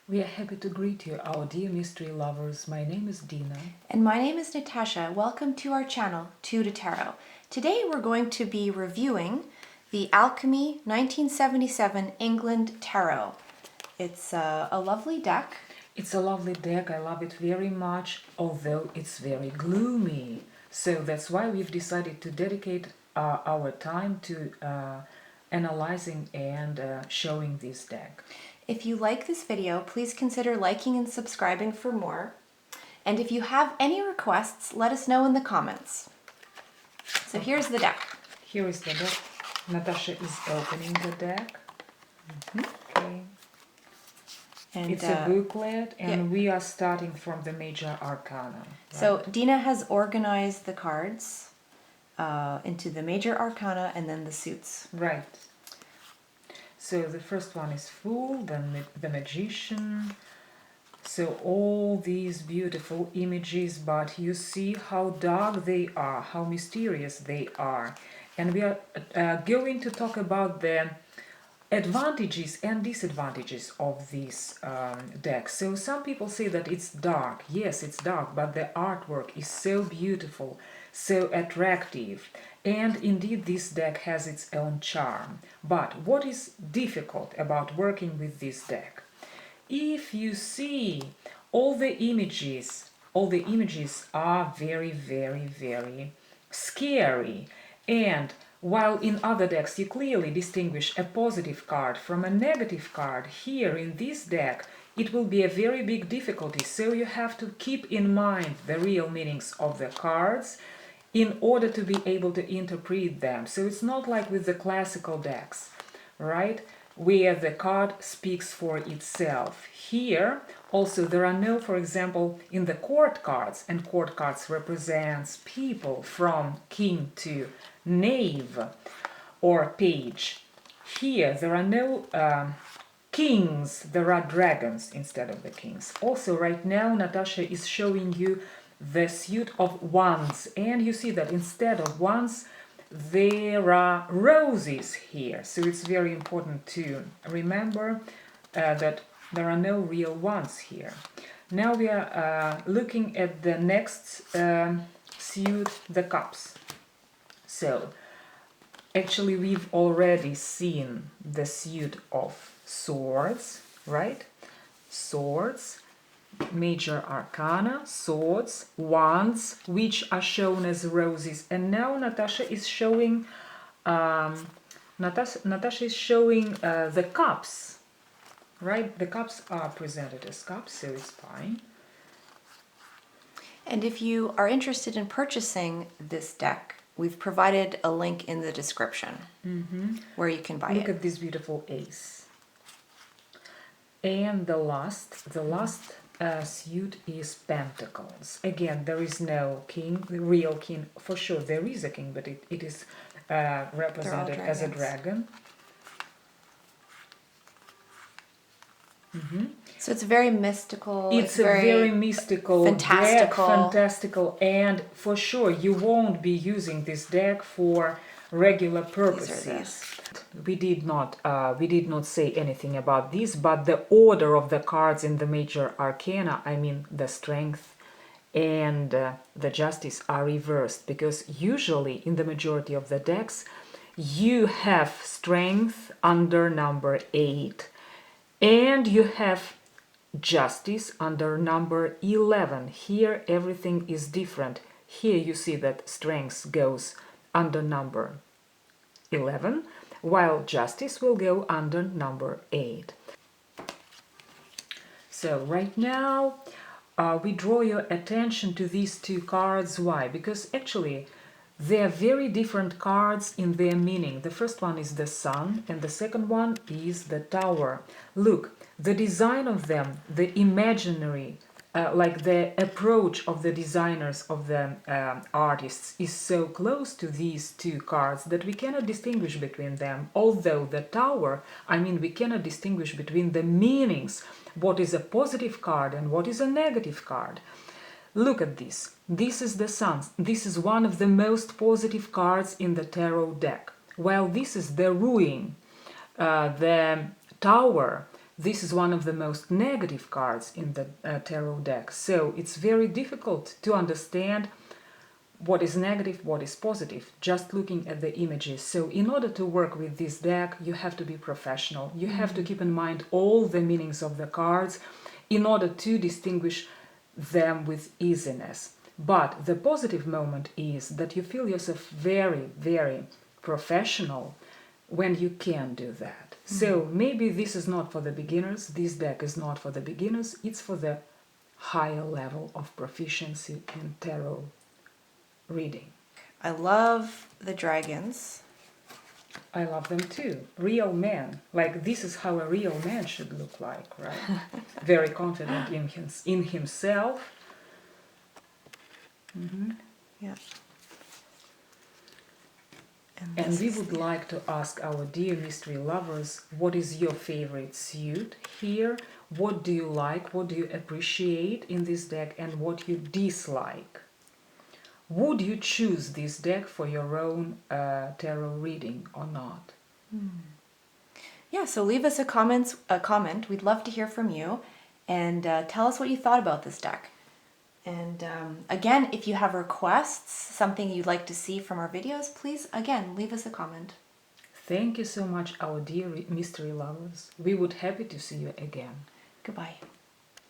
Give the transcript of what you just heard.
We are happy to greet you, our dear mystery lovers. My name is Deena. And my name is Natasha. Welcome to our channel, VIII Tarot. Today we're going to be reviewing the Alchemy 1977 England Tarot. It's a lovely deck. It's a lovely deck, I love it very much, although it's very gloomy. So that's why we've decided to dedicate our time to analyzing and showing this deck. If you like this video, please consider liking and subscribing for more. And if you have any requests, let us know in the comments. So here's the deck. Here is the deck. Natasha is opening the deck. Okay. And, it's a booklet, and we are starting from the major arcana. Right? So Deena has organized the cards into the major arcana and then the suits. Right. So the first one is Fool, then the Magician. So all these beautiful images, but you see how dark they are, how mysterious they are. And we are going to talk about the advantages and disadvantages of this deck. So some people say that it's dark. Yes, it's dark, but the artwork is so beautiful, so attractive. And indeed, this deck has its own charm. But what is difficult about working with this deck? If you see all the images are very, very, very scary. And while in other decks you clearly distinguish a positive card from a negative card, here in this deck it will be a very big difficulty. So you have to keep in mind the real meanings of the cards in order to be able to interpret them. So it's not like with the classical decks, right? Where the card speaks for itself. Here, also, there are no, for example, in the court cards, and court cards represents people from king to knave or page. Here, there are no kings, there are dragons instead of the kings. Also, right now, Natasha is showing you the suit of wands, and you see that instead of wands, there are roses here. So it's very important to remember that there are no real wands here. Now we are looking at the next suit, the cups. So actually we've already seen the suit of swords, right? Swords, major arcana, swords, wands, which are shown as roses. And now Natasha is showing Natasha is showing the cups, right? The cups are presented as cups, so it's fine. And if you are interested in purchasing this deck, we've provided a link in the description where you can buy it. Look at this beautiful ace. And the last suit is pentacles. Again, there is no king, the real king. For sure, there is a king, but it is represented as a dragon. So it's very mystical. It's a very mystical fantastical deck, fantastical, and for sure you won't be using this deck for regular purposes. We did not say anything about this, but the order of the cards in the major arcana, I mean the strength and the justice, are reversed, because usually in the majority of the decks you have strength under number 8 and you have justice under number 11. Here everything is different. Here you see that strength goes under number 11, while justice will go under number 8. So right now we draw your attention to these two cards. Why? Because actually they are very different cards in their meaning. The first one is the Sun and the second one is the Tower. Look, the design of them, the imaginary, like the approach of the designers, of the artists, is so close to these two cards that we cannot distinguish between them. Although the Tower, I mean, we cannot distinguish between the meanings, what is a positive card and what is a negative card. Look at this. This is the Sun. This is one of the most positive cards in the tarot deck. While this is the Ruin, the Tower, this is one of the most negative cards in the tarot deck. So it's very difficult to understand what is negative, what is positive, just looking at the images. So in order to work with this deck, you have to be professional. You have to keep in mind all the meanings of the cards in order to distinguish them with easiness. But the positive moment is that you feel yourself very, very professional when you can do that. So maybe this is not for the beginners. This deck is not for the beginners. It's for the higher level of proficiency in tarot reading. I love the dragons. I love them too. Real men. Like, this is how a real man should look like, right? Very confident in himself. Yeah. And we would like to ask our dear mystery lovers, what is your favorite suit here? What do you like? What do you appreciate in this deck? And what you dislike? Would you choose this deck for your own tarot reading or not? Yeah, so leave us a comment. We'd love to hear from you, and tell us what you thought about this deck. And again, if you have requests, something you'd like to see from our videos, please, again, leave us a comment. Thank you so much, our dear mystery lovers. We would happy to see you again. Goodbye.